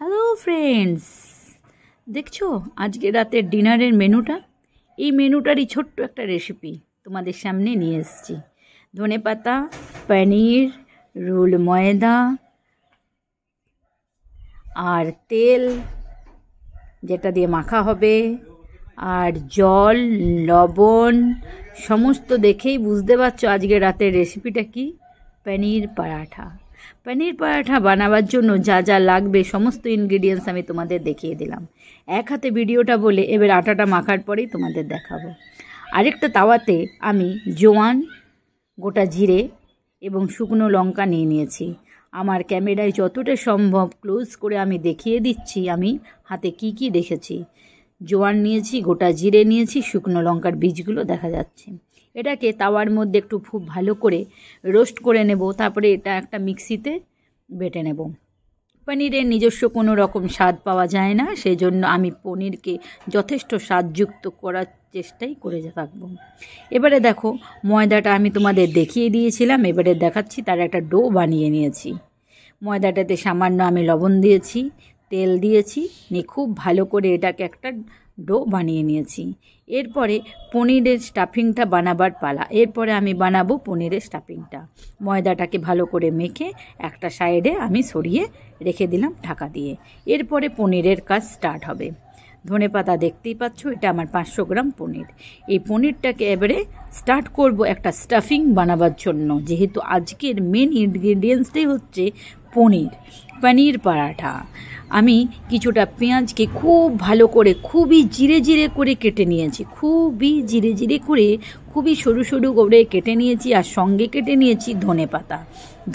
Hello friends, দেখছো আজকে রাতের ডিনারের মেনুটা? এই মেনুটারই ছোট্ট একটা রেসিপি তোমাদের সামনে নিয়ে এসেছি। ধনেপাতা, পনির, রোল ময়দা আর তেল যেটা দিয়ে মাখা হবে, আর জল, লবণ, সমস্ত দেখেই বুঝতে পারছো আজকে রাতের রেসিপিটা কি। পনির পরাঠা। পনির পরাঠা বানাবার জন্য যা যা লাগবে সমস্ত ইনগ্রিডিয়েন্টস আমি তোমাদের দেখিয়ে দিলাম এক হাতে ভিডিওটা বলে। এবার আটাটা মাখার পরেই তোমাদের দেখাবো। আরেকটা তাওয়াতে আমি জোয়ান, গোটা জিরে এবং শুকনো লঙ্কা নিয়ে নিয়েছি। আমার ক্যামেরায় যতটা সম্ভব ক্লোজ করে আমি দেখিয়ে দিচ্ছি আমি হাতে কি কি রেখেছি। জোয়ান নিয়েছি, গোটা জিরে নিয়েছি, শুকনো লঙ্কার বীজগুলো দেখা যাচ্ছে। এটাকে তাওয়ার মধ্যে একটু খুব ভালো করে রোস্ট করে নেব, তারপরে এটা একটা মিক্সিতে বেটে নেব। পনিরের নিজস্ব কোনো রকম স্বাদ পাওয়া যায় না, সেই জন্য আমি পনিরকে যথেষ্ট স্বাদযুক্ত করার চেষ্টাই করে থাকবো। এবারে দেখো, ময়দাটা আমি তোমাদের দেখিয়ে দিয়েছিলাম, এবারে দেখাচ্ছি। তার একটা ডো বানিয়ে নিয়েছি। ময়দাটাতে সামান্য আমি লবণ দিয়েছি, তেল দিয়েছি, নিয়ে খুব ভালো করে এটাকে একটা ডো বানিয়ে নিয়েছি। এরপরে পনিরের স্টাফিংটা বানাবার পালা। এরপরে আমি বানাবো পনিরের স্টাফিংটা। ময়দাটাকে ভালো করে মেখে একটা সাইডে আমি সরিয়ে রেখে দিলাম ঢাকা দিয়ে। এরপরে পনিরের কাজ স্টার্ট হবে। ধনেপাতা দেখতেই পাচ্ছ, এটা আমার 500 গ্রাম পনির। এই পনিরটাকে এবারে স্টার্ট করব একটা স্টাফিং বানাবার জন্য, যেহেতু আজকের মেন ইনগ্রিডিয়েন্টসটাই হচ্ছে পনির পরাঠা। আমি কিছুটা পেঁয়াজকে খুব ভালো করে, খুবই জিরে জিরে করে কেটে নিয়েছি, খুবই জিরে জিরে করে, খুবই সরু সরু করে কেটে নিয়েছি। আর সঙ্গে কেটে নিয়েছি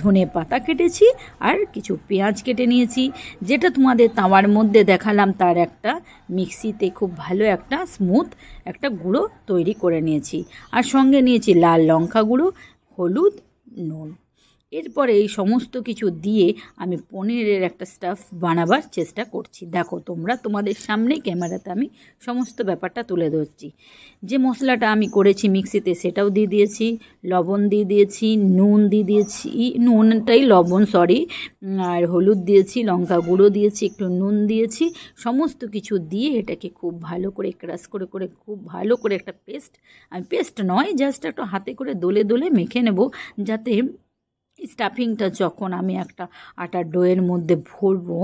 ধনে পাতা কেটেছি, আর কিছু পেঁয়াজ কেটে নিয়েছি, যেটা তোমাদের তাওয়ার মধ্যে দেখালাম। তার একটা মিক্সিতে খুব ভালো একটা স্মুথ একটা গুঁড়ো তৈরি করে নিয়েছি। আর সঙ্গে নিয়েছি লাল লঙ্কা গুঁড়ো, হলুদ, নুন। এরপরে এই সমস্ত কিছু দিয়ে আমি পনিরের একটা স্টাফ বানাবার চেষ্টা করছি। দেখো তোমরা, তোমাদের সামনে ক্যামেরাতে আমি সমস্ত ব্যাপারটা তুলে ধরছি। যে মশলাটা আমি করেছি মিক্সিতে সেটাও দিয়ে দিয়েছি, লবণ দিয়ে দিয়েছি, নুন দিয়ে দিয়েছি, নুনটাই লবণ সরি, আর হলুদ দিয়েছি, লঙ্কা গুঁড়ো দিয়েছি, একটু নুন দিয়েছি। সমস্ত কিছু দিয়ে এটাকে খুব ভালো করে ক্রাশ করে খুব ভালো করে একটা পেস্ট নয়, জাস্ট একটু হাতে করে দোলে দোলে মেখে নেব, যাতে স্টাফিংটা যখন আমি একটা আটার ডোয়ের মধ্যে ভরবো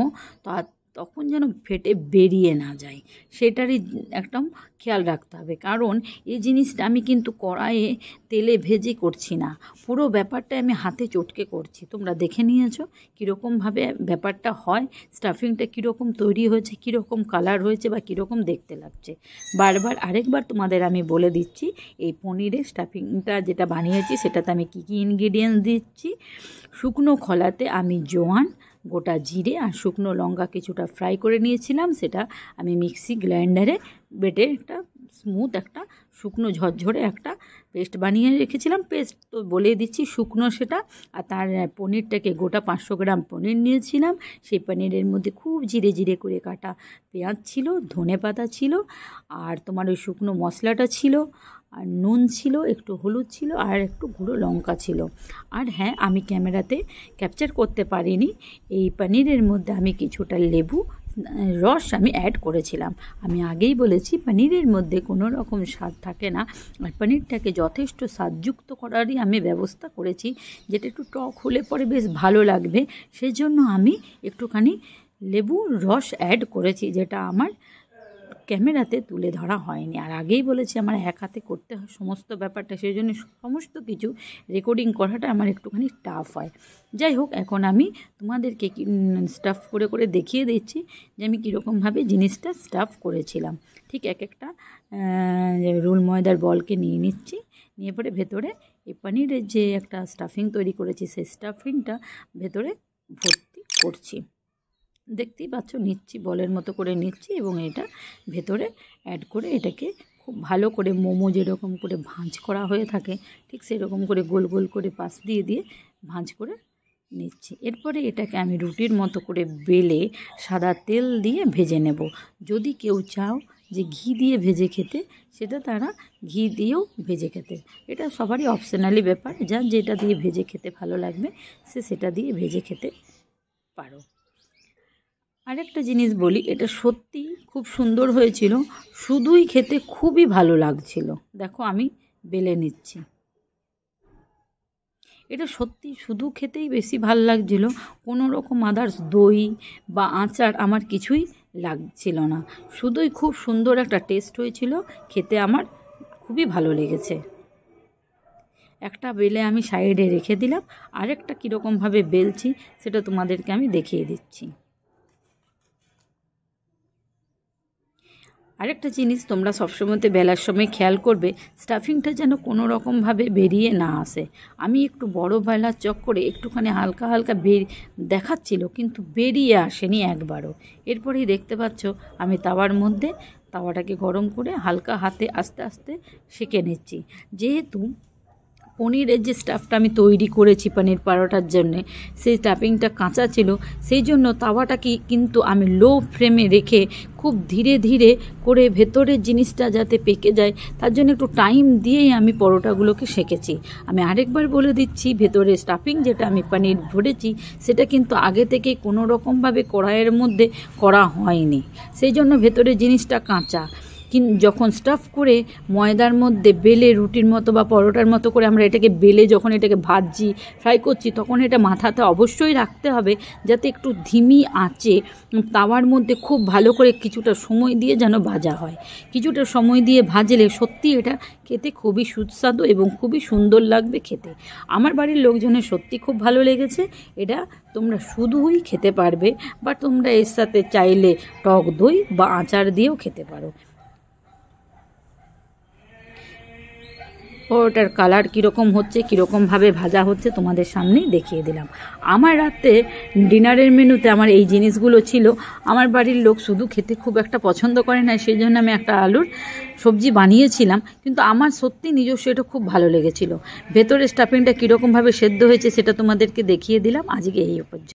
তখন যেন ফেটে বেরিয়ে না যায়, সেটারই একদম খেয়াল রাখতে হবে। কারণ এই জিনিসটা আমি কিন্তু কড়াইয়ে তেলে ভেজে করছি না, পুরো ব্যাপারটা আমি হাতে চটকে করছি। তোমরা দেখে নিয়েছো কীরকমভাবে ব্যাপারটা হয়, স্টাফিংটা কীরকম তৈরি হয়েছে, কীরকম কালার হয়েছে বা কীরকম দেখতে লাগছে। আরেকবার তোমাদের আমি বলে দিচ্ছি, এই পনিরের স্টাফিংটা যেটা বানিয়েছি সেটাতে আমি কী কী ইনগ্রিডিয়েন্টস দিচ্ছি। শুকনো খোলাতে আমি জোয়ান, গোটা জিরে আর শুকনো লঙ্কা কিছুটা ফ্রাই করে নিয়েছিলাম, সেটা আমি মিক্সি গ্রাইন্ডারে বেটে একটা স্মুথ একটা শুকনো ঝরঝরে একটা পেস্ট বানিয়ে রেখেছিলাম। পেস্ট তো বলে দিচ্ছি শুকনো সেটা। আর তার পনিরটাকে গোটা 500 গ্রাম পনির নিয়েছিলাম। সেই পনিরের মধ্যে খুব জিরে জিরে করে কাটা পেঁয়াজ ছিল, ধনেপাতা ছিল, আর তোমার ওই শুকনো মশলাটা ছিল, আর নুন ছিল, একটু হলুদ ছিল, আর একটু গুঁড়ো লঙ্কা ছিল। আর হ্যাঁ, আমি ক্যামেরাতে ক্যাপচার করতে পারিনি, এই পনিরের মধ্যে আমি কিছুটা লেবু রস আমি অ্যাড করেছিলাম। আমি আগেই বলেছি পনিরের মধ্যে কোনো রকম স্বাদ থাকে না, আর পনিরটাকে যথেষ্ট স্বাদযুক্ত করারই আমি ব্যবস্থা করেছি, যেটা একটু টক হলে পরে বেশ ভালো লাগবে। সেজন্য আমি একটুখানি লেবুর রস অ্যাড করেছি, যেটা আমার ক্যামেরাতে তুলে ধরা হয়নি। আর আগেই বলেছি আমার এক হাতে করতে হয় সমস্ত ব্যাপারটা, সেই জন্য সমস্ত কিছু রেকর্ডিং করাটা আমার একটুখানি টাফ হয়। যাই হোক, এখন আমি তোমাদেরকে স্টাফ করে দেখিয়ে দিচ্ছি যে আমি কীরকমভাবে জিনিসটা স্টাফ করেছিলাম। ঠিক একটা রোল ময়দার বলকে নিয়ে নিচ্ছি, নিয়ে পরে ভেতরে এই পনিরের যে একটা স্টাফিং তৈরি করেছি সেই স্টাফিংটা ভেতরে ভর্তি করছি। দেখতেই পাচ্ছ, নিচ্ছি, বলের মতো করে নিচ্ছি এবং এটা ভেতরে অ্যাড করে এটাকে খুব ভালো করে মোমো যেরকম করে ভাঁজ করা হয়ে থাকে ঠিক সেরকম করে গোল গোল করে পাশ দিয়ে ভাঁজ করে নিচ্ছি। এরপরে এটাকে আমি রুটির মতো করে বেলে সাদা তেল দিয়ে ভেজে নেব। যদি কেউ চাও যে ঘি দিয়ে ভেজে খেতে, সেটা তারা ঘি দিয়েও ভেজে খেতে, এটা সবারই অপশনালি ব্যাপার, যার যেটা দিয়ে ভেজে খেতে ভালো লাগবে সে সেটা দিয়ে ভেজে খেতে পারো। আর আরেকটা জিনিস বলি, এটা সত্যি খুব সুন্দর হয়েছিল, শুধুই খেতে খুবই ভালো লাগছিল। দেখো আমি বেলে নিচ্ছি, এটা সত্যি শুধু খেতেই বেশি ভালো লাগছিল, কোনো রকম আদার্স দই বা আচার আমার কিছুই লাগছিল না, শুধুই খুব সুন্দর একটা টেস্ট হয়েছিল, খেতে আমার খুবই ভালো লেগেছে। একটা বেলে আমি সাইডে রেখে দিলাম, আরেকটা কীরকমভাবে বেলছি সেটা তোমাদেরকে আমি দেখিয়ে দিচ্ছি। আরেকটা জিনিস তোমরা সবসময়তে বেলার সময় খেয়াল করবে, স্টাফিংটা যেন কোনো রকমভাবে বেরিয়ে না আসে। আমি একটু বড় বেলার চক্করে একটুখানি হালকা হালকা দেখাচ্ছিল, কিন্তু বেরিয়ে আসেনি একবারও। এরপরেই দেখতে পাচ্ছ আমি তাওয়াটাকে গরম করে হালকা হাতে আস্তে আস্তে সেঁকে নিচ্ছি। যেহেতু পনিরের যে স্টাফটা আমি তৈরি করেছি পনির পরোটার জন্যে, সেই স্টাফিংটা কাঁচা ছিল, সেই জন্য তাওয়াটাকে কিন্তু আমি লো ফ্লেমে রেখে খুব ধীরে ধীরে করে ভেতরের জিনিসটা যাতে পেকে যায় তার জন্য একটু টাইম দিয়েই আমি পরোটাগুলোকে সেঁকেছি। আমি আরেকবার বলে দিচ্ছি, ভেতরের স্টাফিং যেটা আমি পনির ভরেছি সেটা কিন্তু আগে থেকে কোনো রকমভাবে কড়াইয়ের মধ্যে করা হয়নি, সেই জন্য ভেতরের জিনিসটা কাঁচা। যখন স্টাফ করে ময়দার মধ্যে বেলে রুটির মতো বা পরোটার মতো করে আমরা এটাকে বেলে যখন এটাকে ভাজছি ফ্রাই করছি, তখন এটা মাথাতে অবশ্যই রাখতে হবে যাতে একটু ধিমি আঁচে তাওয়ার মধ্যে খুব ভালো করে কিছুটা সময় দিয়ে যেন ভাজা হয়। কিছুটা সময় দিয়ে ভাজলে সত্যি এটা খেতে খুবই সুস্বাদু এবং খুবই সুন্দর লাগবে খেতে। আমার বাড়ির লোকজনের সত্যি খুব ভালো লেগেছে। এটা তোমরা শুধুই খেতে পারবে, বা তোমরা এর সাথে চাইলে টক দই বা আচার দিয়েও খেতে পারো। পরোটার কালার কীরকম হচ্ছে, কীরকমভাবে ভাজা হচ্ছে তোমাদের সামনেই দেখিয়ে দিলাম। আমার রাতে ডিনারের মেনুতে আমার এই জিনিসগুলো ছিল। আমার বাড়ির লোক শুধু খেতে খুব একটা পছন্দ করে না, সেই জন্য আমি একটা আলুর সবজি বানিয়েছিলাম, কিন্তু আমার সত্যি নিজস্ব এটা খুব ভালো লেগেছিল। ভেতরের স্টাফিংটা কীরকমভাবে সেদ্ধ হয়েছে সেটা তোমাদেরকে দেখিয়ে দিলাম। আজকে এই পর্যন্ত।